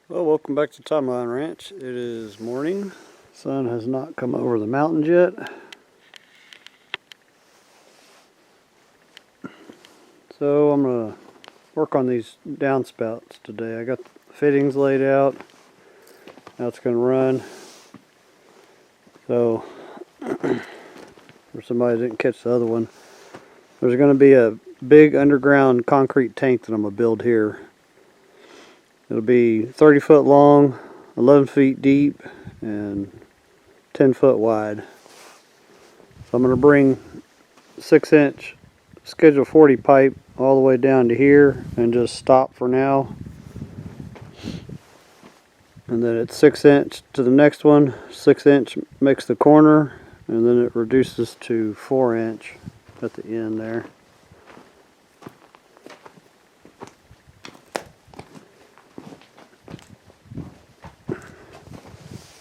Well, welcome back to Timeline Ranch. It is morning. Sun has not come over the mountains yet. So I'm going to work on these downspouts today. I got the fittings laid out. Now it's going to run. So, for somebody that didn't catch the other one, there's going to be a big underground concrete tank that I'm going to build here. It'll be 30 foot long, 11 feet deep, and 10 foot wide. So I'm going to bring 6-inch Schedule 40 pipe all the way down to here and just stop for now. And then it's 6-inch to the next one, 6-inch makes the corner, and then it reduces to 4-inch at the end there.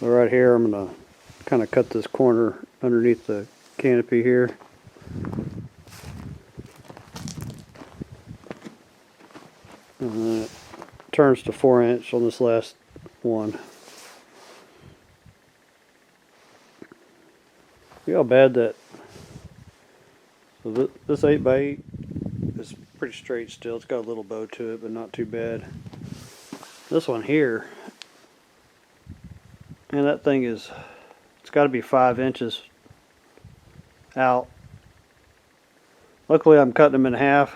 So right here I'm going to kind of cut this corner underneath the canopy here. And then it turns to 4-inch on this last one. See how bad that. So this 8x8 is pretty straight still. It's got a little bow to it, but not too bad. This one here, and that thing is, it's got to be 5 inches out. Luckily, I'm cutting them in half.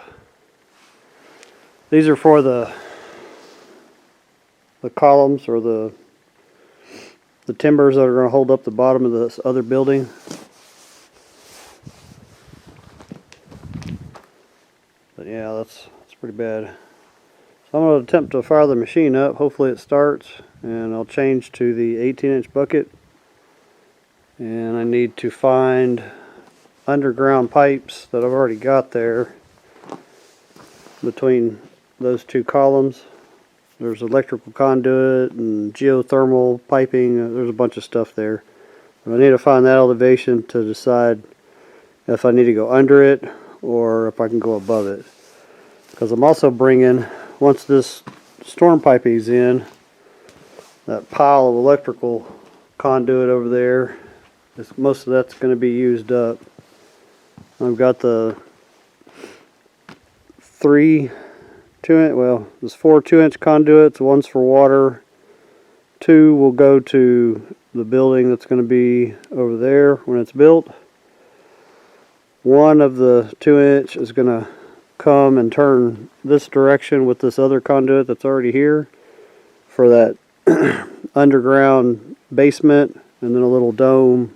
These are for the columns or the timbers that are going to hold up the bottom of this other building. But yeah, that's pretty bad. So I'm going to attempt to fire the machine up. Hopefully it starts, and I'll change to the 18-inch bucket. And I need to find underground pipes that I've already got there between those two columns. There's electrical conduit and geothermal piping. There's a bunch of stuff there. But I need to find that elevation to decide if I need to go under it or if I can go above it. Because I'm also bringing, once this storm piping's in, that pile of electrical conduit over there, most of that's going to be used up. I've got the 3 2-inch, well, there's 4 2-inch conduits. One's for water. 2 will go to the building that's going to be over there when it's built. One of the 2-inch is going to come and turn this direction with this other conduit that's already here for that underground basement, and then a little dome,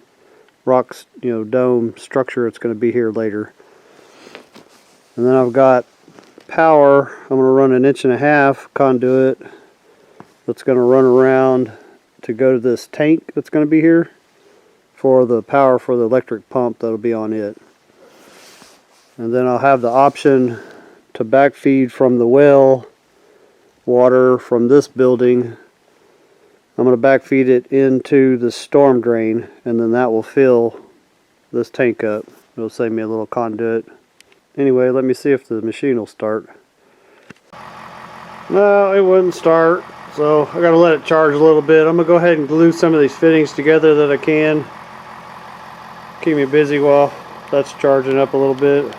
rocks, dome structure it's going to be here later. And then I've got power. I'm going to run an 1.5-inch conduit that's going to run around to go to this tank that's going to be here for the power for the electric pump that'll be on it. And then I'll have the option to backfeed from the well water from this building. I'm going to backfeed it into the storm drain, and then that will fill this tank up. It'll save me a little conduit. Anyway, let me see if the machine will start. No, it wouldn't start, so I gotta let it charge a little bit. I'm gonna go ahead and glue some of these fittings together that I can. Keep me busy while that's charging up a little bit.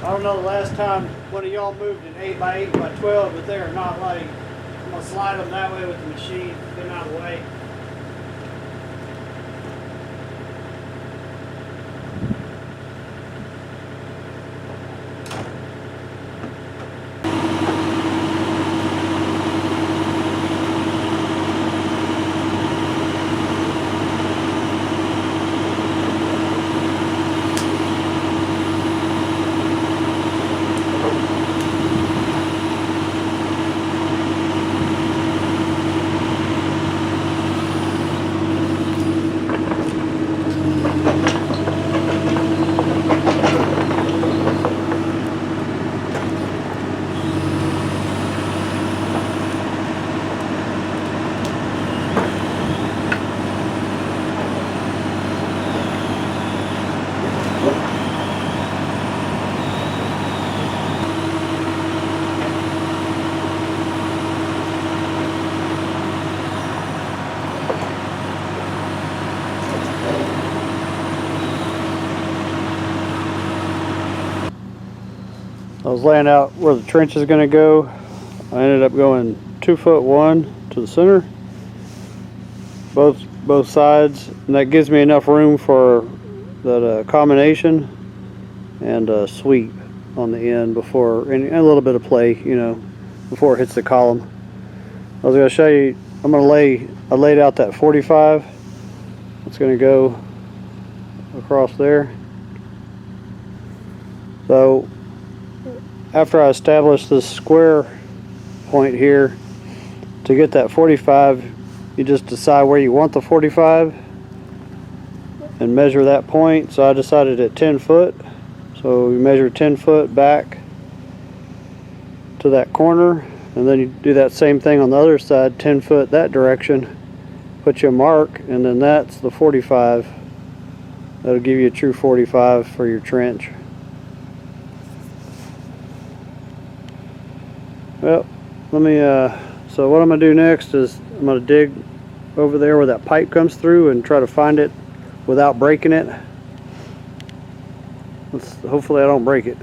I don't know the last time one of y'all moved an 8x8x12, but they are not light. I'm going to slide them that way with the machine, get them out of the way. I was laying out where the trench is going to go. I ended up going 2 foot 1 to the center, both sides, and that gives me enough room for that combination and sweep on the end before, and a little bit of play, you know, before it hits the column. I was going to show you. I laid out that 45. It's going to go across there. So after I establish this square point here, to get that 45, you just decide where you want the 45 and measure that point. So I decided at 10 foot. So you measure 10 foot back to that corner, and then you do that same thing on the other side, 10 foot that direction, put you a mark, and then that's the 45. That'll give you a true 45 for your trench. Well, let me, so what I'm going to do next is I'm going to dig over there where that pipe comes through and try to find it without breaking it. Hopefully I don't break it.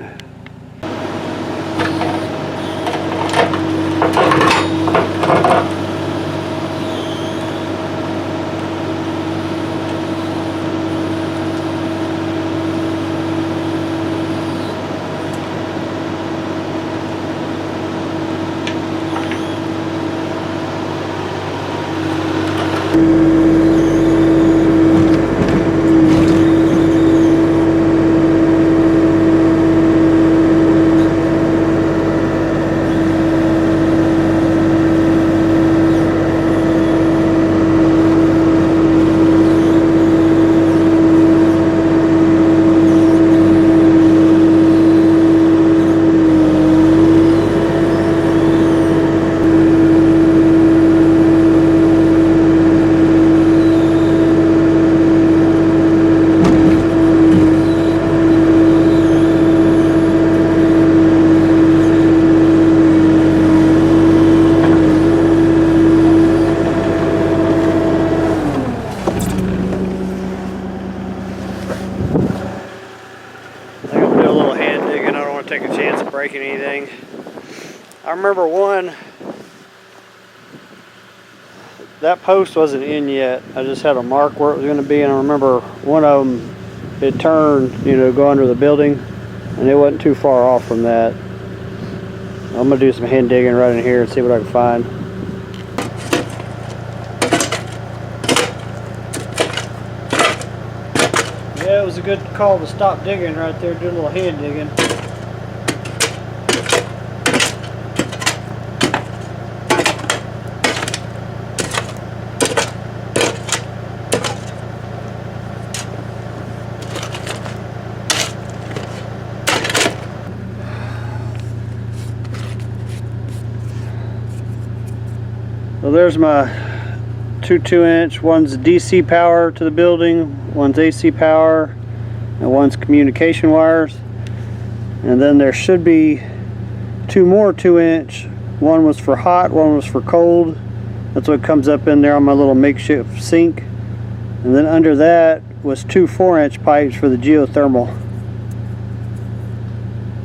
Take a chance of breaking anything. I remember one, that post wasn't in yet. I just had a mark where it was going to be, and I remember one of them, it turned, you know, go under the building, and it wasn't too far off from that. I'm going to do some hand digging right in here and see what I can find. Yeah, it was a good call to stop digging right there, do a little hand digging. So there's my two 2-inch. One's DC power to the building, one's AC power, and one's communication wires. And then there should be 2 more 2-inch. One was for hot, one was for cold. That's what comes up in there on my little makeshift sink. And then under that was 2 4-inch pipes for the geothermal.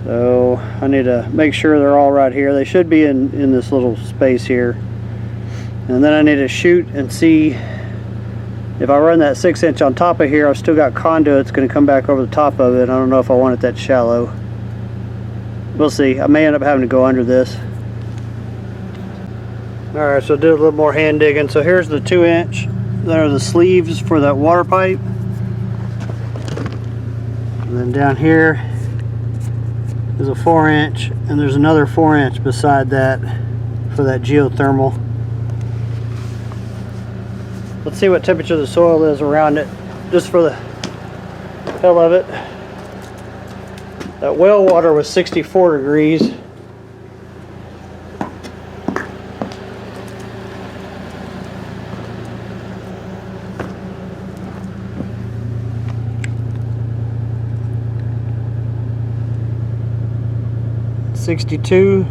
So I need to make sure they're all right here. They should be in this little space here. And then I need to shoot and see if I run that 6-inch on top of here. I've still got conduits going to come back over the top of it. I don't know if I want it that shallow. We'll see. I may end up having to go under this. Alright, so do a little more hand digging. So here's the 2-inch. There are the sleeves for that water pipe. And then down here is a 4-inch, and there's another 4-inch beside that for that geothermal. Let's see what temperature the soil is around it, just for the hell of it. That well water was 64 degrees. '62.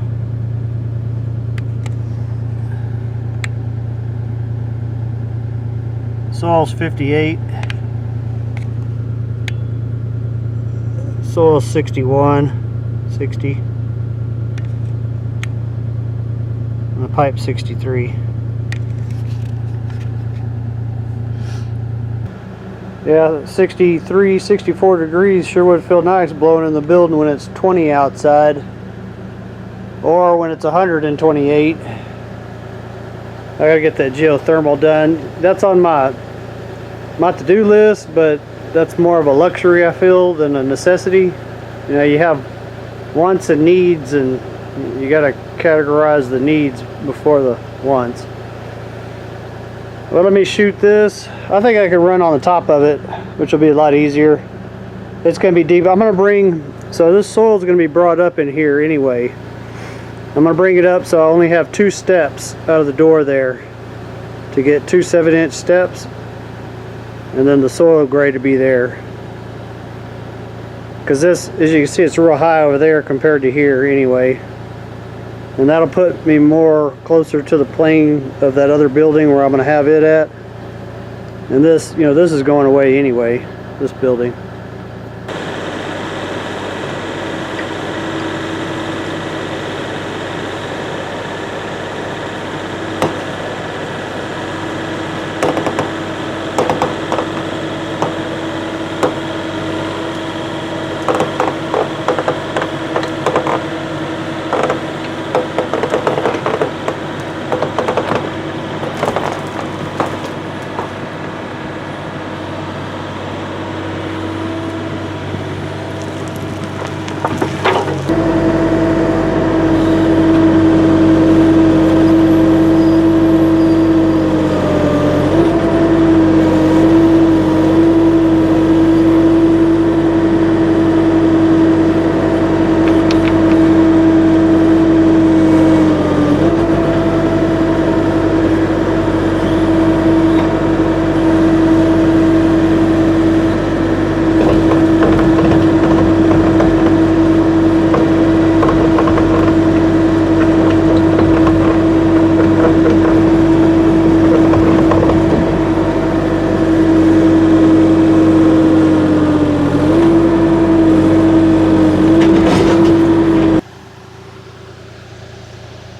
Soil's 58. Soil's 61, 60. pipe 63. Yeah, 63, 64 degrees sure would feel nice blowing in the building when it's 20 outside, or when it's 128. I gotta get that geothermal done. That's on my to-do list, but that's more of a luxury, I feel, than a necessity. You know, you have wants and needs, and you gotta categorize the needs before the wants. Well, let me shoot this. I think I can run on the top of it, which will be a lot easier. It's going to be deep. I'm going to bring, so this soil is going to be brought up in here anyway. I'm going to bring it up so I only have 2 steps out of the door there to get 2 7-inch steps, and then the soil grade to be there. Because this, as you can see, it's real high over there compared to here anyway. And that'll put me more closer to the plane of that other building where I'm going to have it at. And this, you know, this is going away anyway, this building.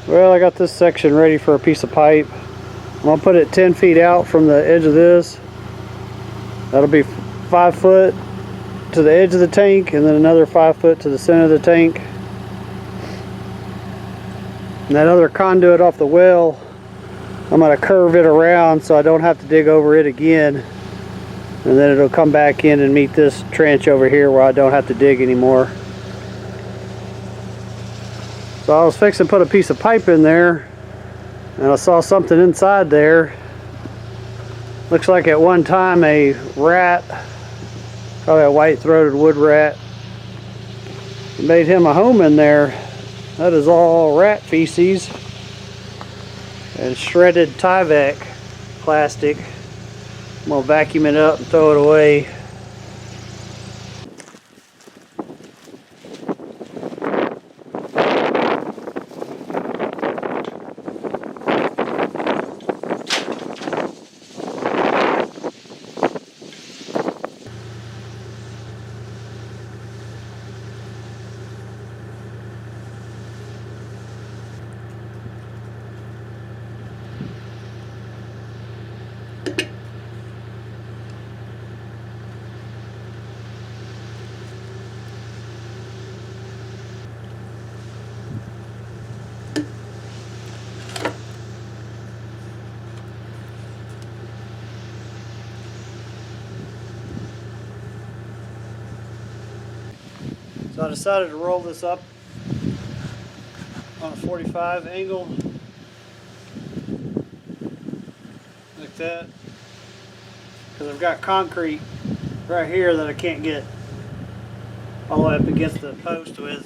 Well, I got this section ready for a piece of pipe. I'm going to put it 10 feet out from the edge of this. That'll be 5 foot to the edge of the tank, and then another 5 foot to the center of the tank. And that other conduit off the well, I'm going to curve it around so I don't have to dig over it again. And then it'll come back in and meet this trench over here where I don't have to dig anymore. So I was fixing to put a piece of pipe in there, and I saw something inside there. Looks like at one time a rat, probably a white-throated wood rat, made him a home in there. That is all rat feces and shredded Tyvek plastic. I'm gonna vacuum it up and throw it away. So I decided to roll this up on a 45 angle, like that, because I've got concrete right here that I can't get all the way up against the post with.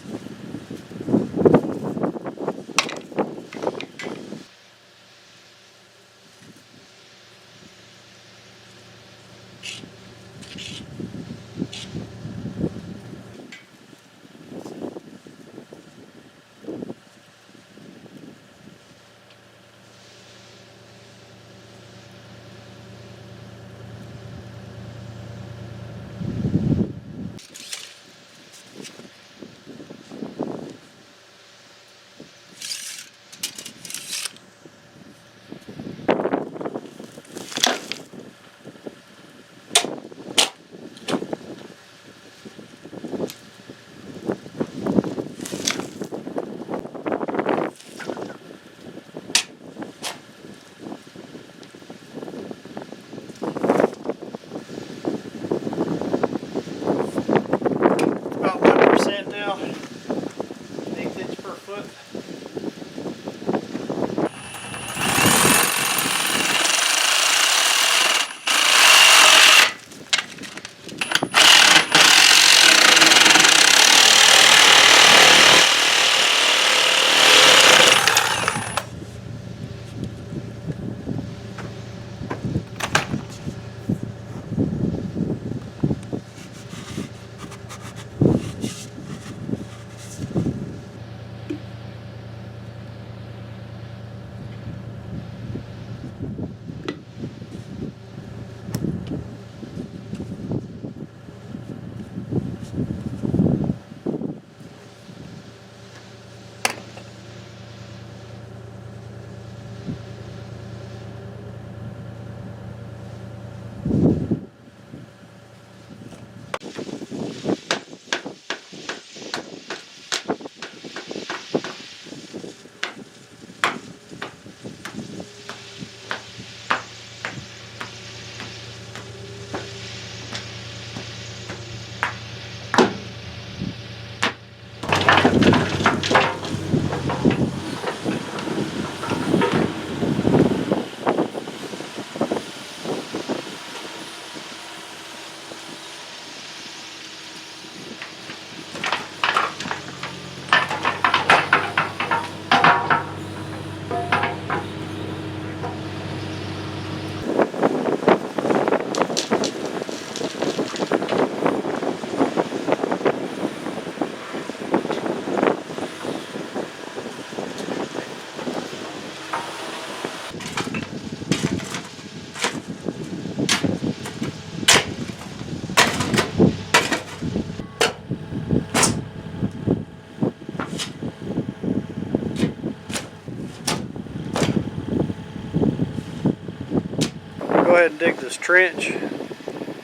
dig this trench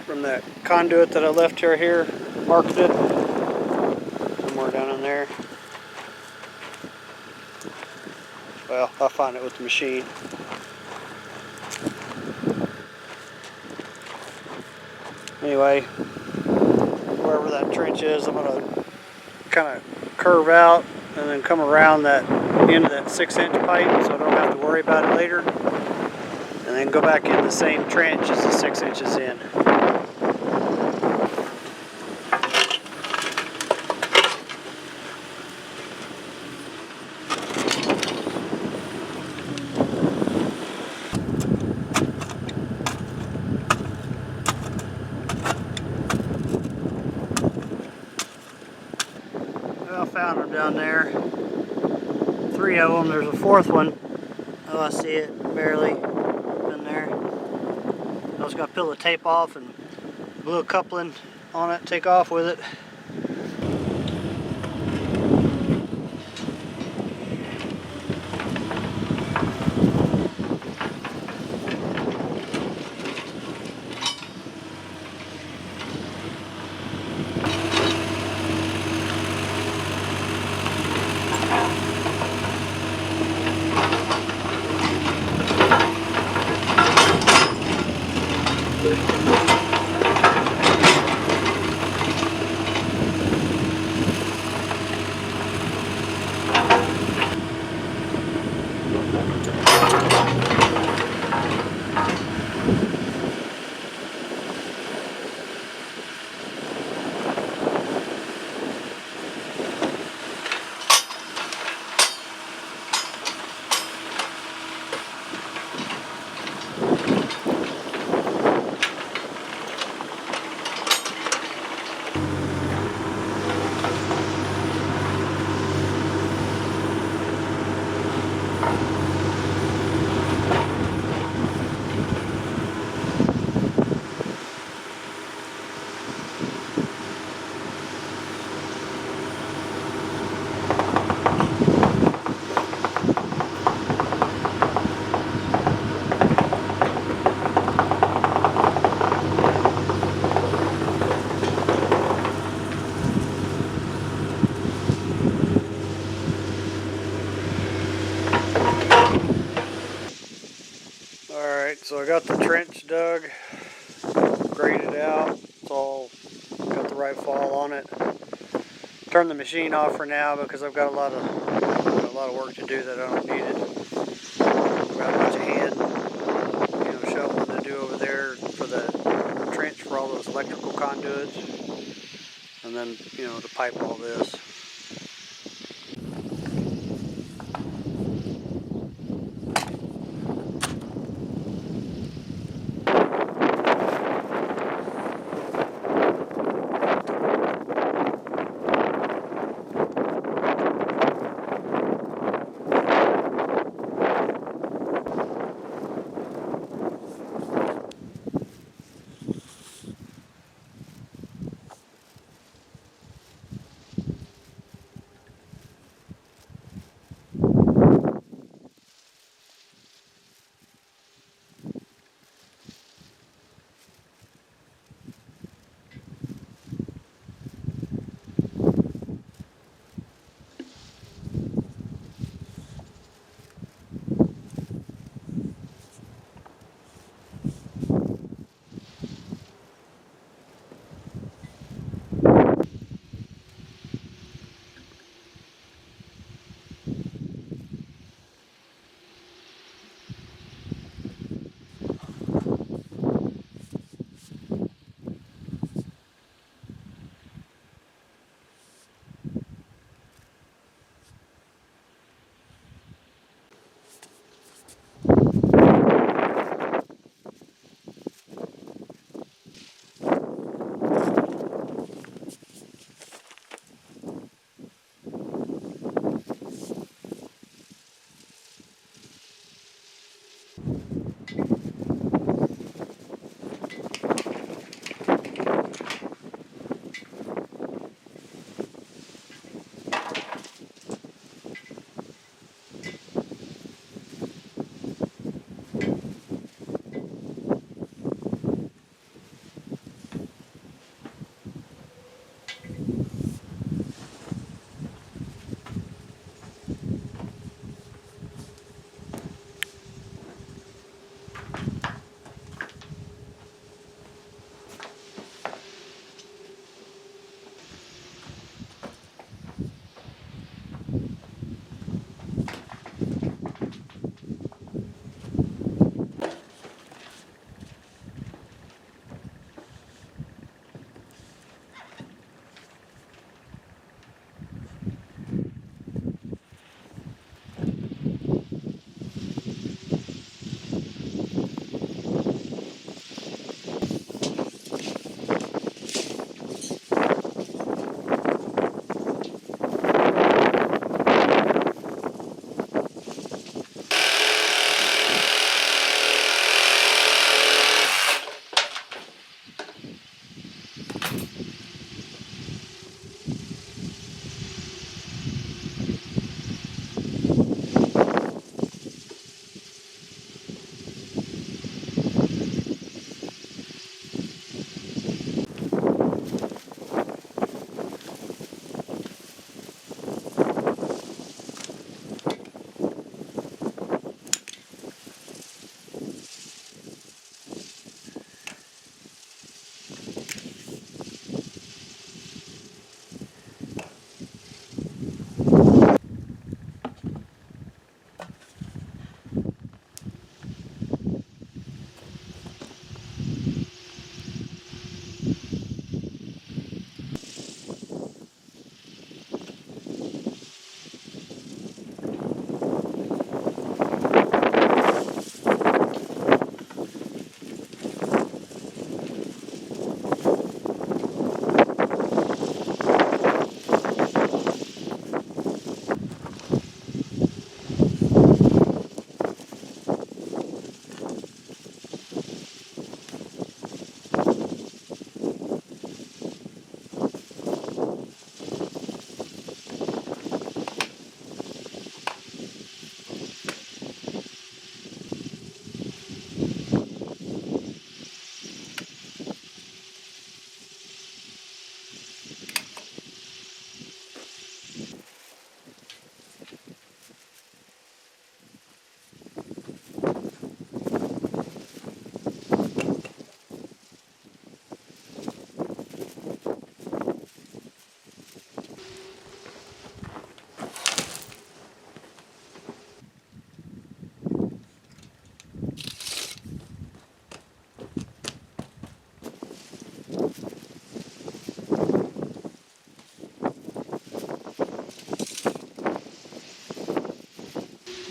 from that conduit that I left here, marked it, somewhere down in there. Well, I'll find it with the machine. Anyway, wherever that trench is, I'm going to kind of curve out and then come around that end of that 6-inch pipe so I don't have to worry about it later. And then go back in the same trench as the 6 inches in. Well, I found them down there. 3 of them. There's a 4th one. Oh, I see it barely in there. I just got to peel the tape off and glue a coupling on it, take off with it. Alright, so I got the trench dug, graded out, it's all got the right fall on it. Turn the machine off for now because I've got a lot of work to do that I don't need it. I've got a bunch of hand, shoveling to do over there for the trench for all those electrical conduits, and then to pipe all this.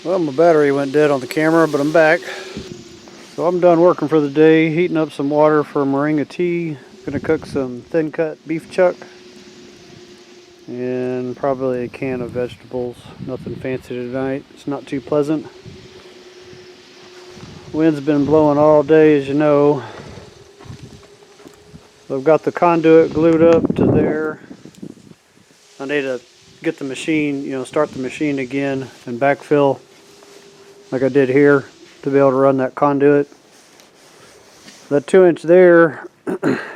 Well, my battery went dead on the camera, but I'm back. So I'm done working for the day, heating up some water for moringa tea. Gonna cook some thin cut beef chuck and probably a can of vegetables. Nothing fancy tonight. It's not too pleasant. Wind's been blowing all day, as you know. So I've got the conduit glued up to there. I need to get the machine, start the machine again and backfill like I did here to be able to run that conduit. That 2-inch there,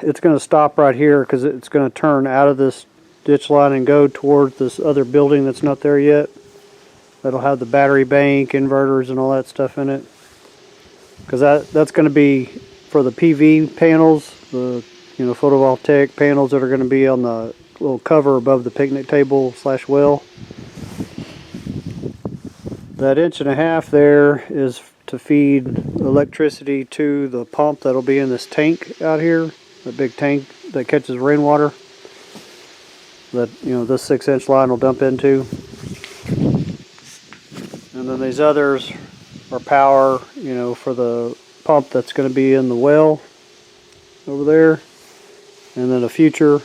it's going to stop right here because it's going to turn out of this ditch line and go towards this other building that's not there yet. That'll have the battery bank, inverters, and all that stuff in it. Because that's going to be for the PV panels, the photovoltaic panels that are going to be on the little cover above the picnic table / well. That 1.5 inch there is to feed electricity to the pump that'll be in this tank out here, the big tank that catches rainwater that this 6-inch line will dump into. And then these others are power, for the pump that's going to be in the well over there, and then a future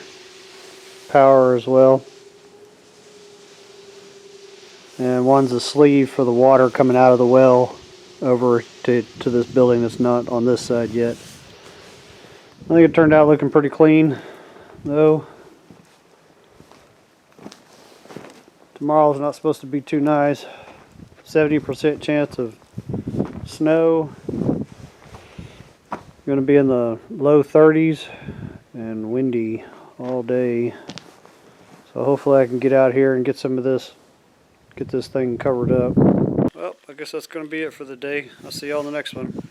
power as well. And one's a sleeve for the water coming out of the well over to this building that's not on this side yet. I think it turned out looking pretty clean though. Tomorrow's not supposed to be too nice. 70% chance of snow. Going to be in the low 30s and windy all day. So hopefully I can get out here and get some of this, get this thing covered up. Well, I guess that's going to be it for the day. I'll see you all in the next one.